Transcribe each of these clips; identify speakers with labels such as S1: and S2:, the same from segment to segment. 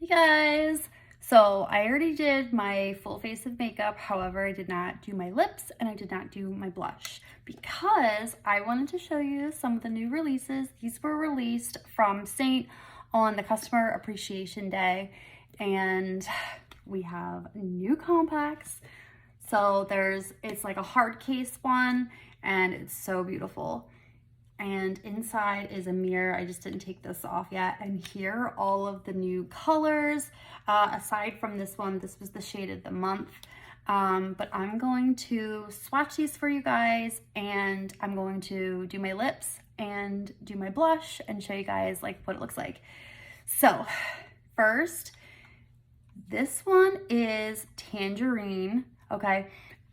S1: Guys, so I already did my full face of makeup. However, I did not do my lips and I did not do my blush because I wanted to show you some of the new releases. These were released from Seint on the Customer Appreciation Day, and we have new compacts. So it's like a hard case one and it's so beautiful. And inside is a mirror. I just didn't take this off yet. And here are all of the new colors. Aside from this one, this was the shade of the month. But I'm going to swatch these for you guys, and I'm going to do my lips and do my blush and show you guys like what it looks like. So first, this one is Tangerine, okay?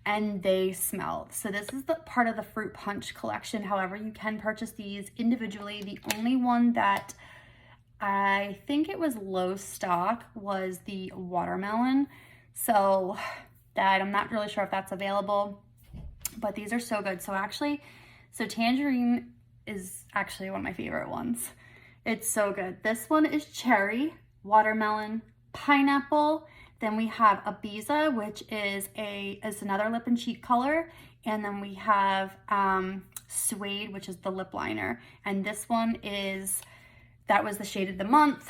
S1: And they smell. So this is the part of the fruit punch collection. However, you can purchase these individually. The only one that I think it was low stock was the watermelon. So that I'm not really sure if that's available, but these are so good. So Tangerine is actually one of my favorite ones. It's so good. This one is cherry, watermelon, pineapple. Then we have Ibiza, which is another lip and cheek color. And then we have Suede, which is the lip liner. And this one that was the shade of the month.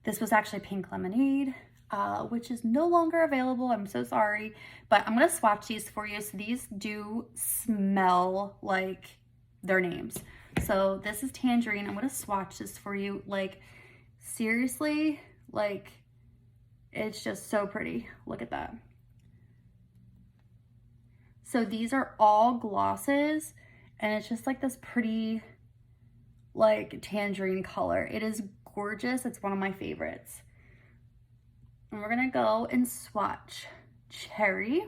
S1: This was actually Pink Lemonade, which is no longer available. I'm so sorry. But I'm going to swatch these for you. So these do smell like their names. So this is Tangerine. I'm going to swatch this for you. Like, seriously, like, it's just so pretty. Look at that. So these are all glosses, and it's just like this pretty, like, tangerine color. It is gorgeous. It's one of my favorites. And we're gonna go and swatch cherry.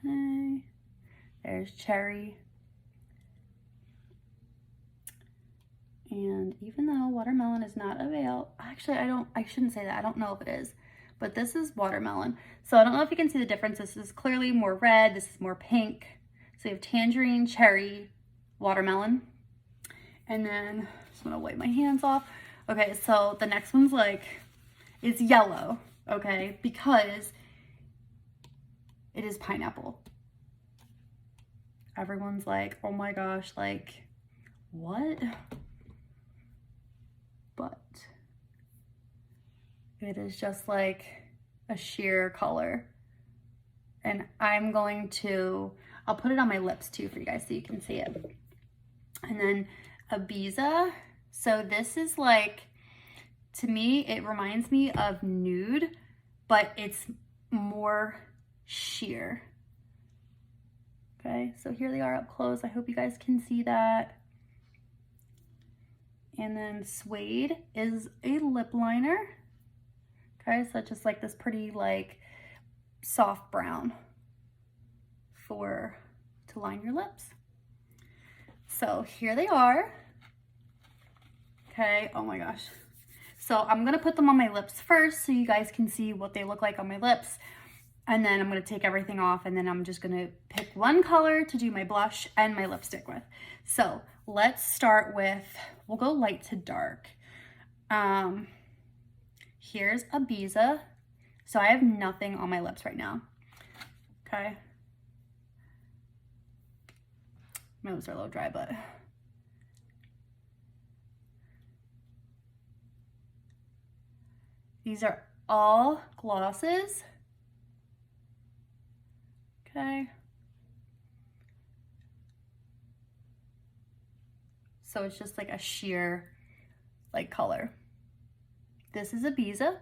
S1: Okay, there's cherry. And even though watermelon is not available, actually I shouldn't say that. I don't know if it is, but this is watermelon. So I don't know if you can see the difference. This is clearly more red. This is more pink. So you have tangerine, cherry, watermelon. And then I just want to wipe my hands off. Okay, so the next one's it's yellow, okay, because it is pineapple. Everyone's like, oh my gosh, like, what? But it is just like a sheer color. And I'll put it on my lips too for you guys so you can see it. And then Ibiza. So this is like, to me, it reminds me of nude, but it's more sheer. Okay, so here they are up close. I hope you guys can see that. And then Suede is a lip liner. Okay, so just like this pretty like soft brown to line your lips. So here they are. Okay, oh my gosh. So I'm gonna put them on my lips first so you guys can see what they look like on my lips. And then I'm gonna take everything off, and then I'm just gonna pick one color to do my blush and my lipstick with. So let's start with, we'll go light to dark. Here's Ibiza. So I have nothing on my lips right now. Okay. My lips are a little dry, but. These are all glosses. Okay. So it's just like a sheer like color. This is Ibiza,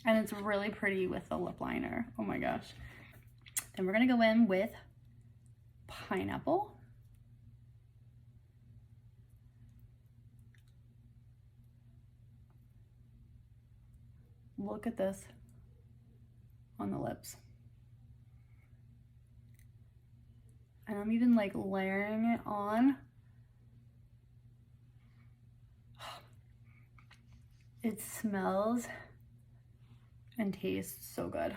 S1: and it's really pretty with the lip liner. Oh my gosh. Then we're gonna go in with pineapple. Look at this on the lips. And I'm even like layering it on. It smells and tastes so good.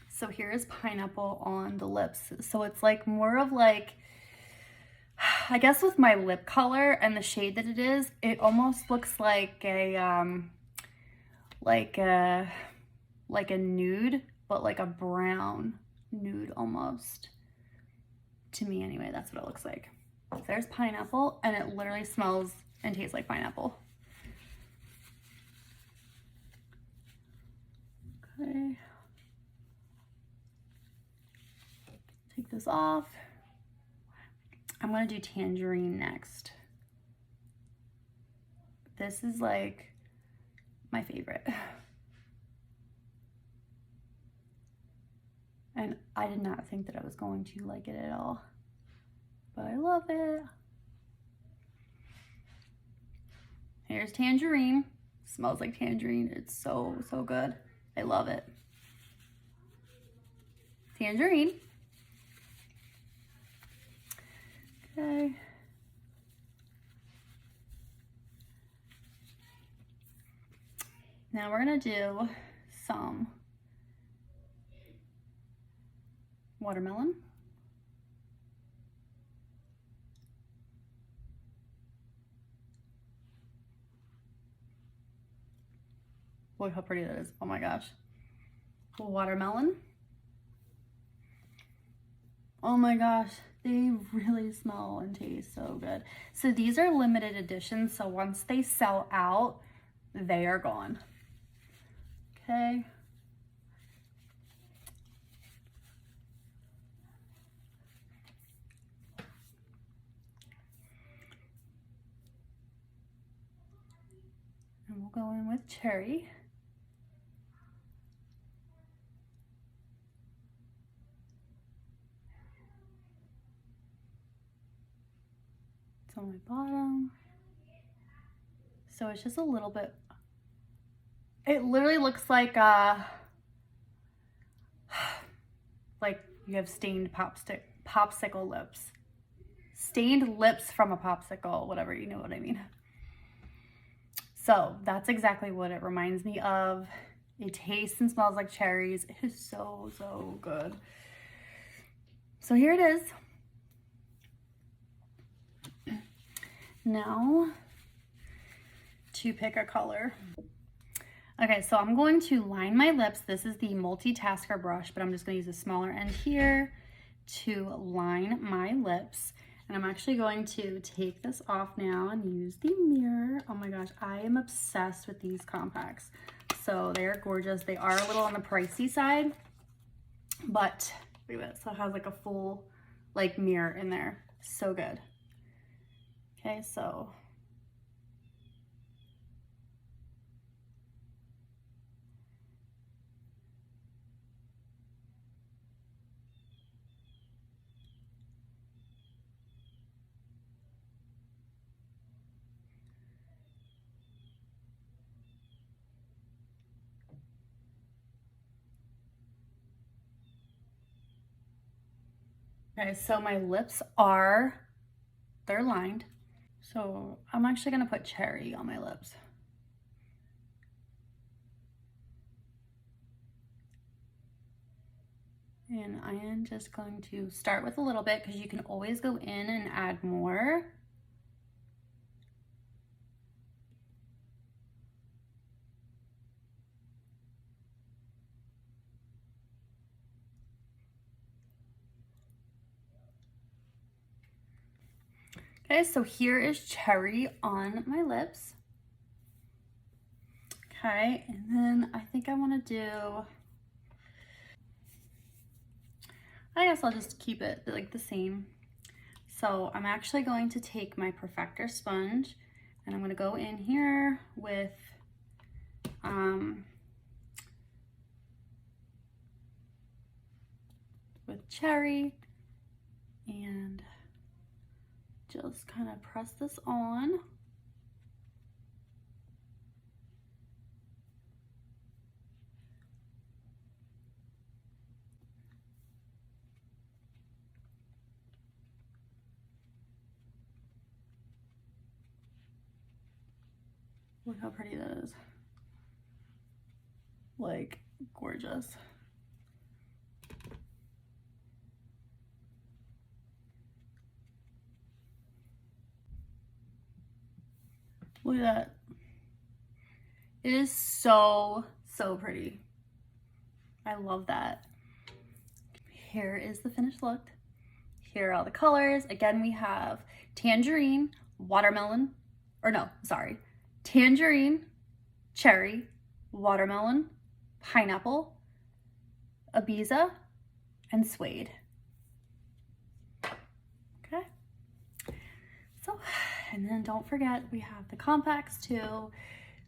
S1: So here's pineapple on the lips. So it's like more of like I guess with my lip color and the shade that it is, it almost looks like a like a nude, but like a brown nude almost. To me anyway, that's what it looks like. So there's pineapple, and it literally smells and tastes like pineapple. Okay. Take this off. I'm gonna do Tangerine next. This is like my favorite. And I did not think that I was going to like it at all, but I love it. Here's Tangerine. Smells like tangerine. It's so, so good. I love it. Tangerine. Okay. Now we're gonna do some watermelon. Look how pretty that is. Oh my gosh. Watermelon. Oh my gosh, they really smell and taste so good. So these are limited editions, so once they sell out, they are gone. Okay. And we'll go in with cherry. It's on my bottom. So it's just a little bit, it literally looks like you have stained popsicle lips. Stained lips from a popsicle, whatever, you know what I mean. So that's exactly what it reminds me of. It tastes and smells like cherries. It is so, so good. So here it is. Now to pick a color. Okay, so I'm going to line my lips. This is the multitasker brush, but I'm just gonna use the smaller end here to line my lips. And I'm actually going to take this off now and use the mirror. Oh my gosh, I am obsessed with these compacts. So they are gorgeous. They are a little on the pricey side, but look at that. So it has like a full like mirror in there. So good. Okay, so okay, so my lips they're lined. So I'm actually gonna put cherry on my lips. And I am just going to start with a little bit because you can always go in and add more. Okay, so here is cherry on my lips. Okay, and then I think I want to do, I guess I'll just keep it like the same. So I'm actually going to take my Perfector sponge and I'm going to go in here with cherry and just kind of press this on. Look how pretty that is. Like, gorgeous. Look at that. It is so, so pretty. I love that. Here is the finished look. Here are all the colors. Again, we have tangerine, watermelon, or no, sorry, tangerine, cherry, watermelon, pineapple, Ibiza, and suede. Okay. So, and then don't forget, we have the compacts too.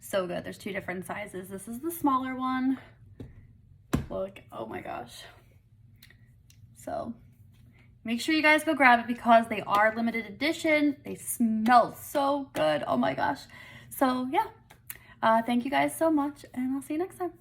S1: So good. There's two different sizes. This is the smaller one. Look, oh my gosh. So make sure you guys go grab it because they are limited edition. They smell so good. Oh my gosh. So yeah, thank you guys so much and I'll see you next time.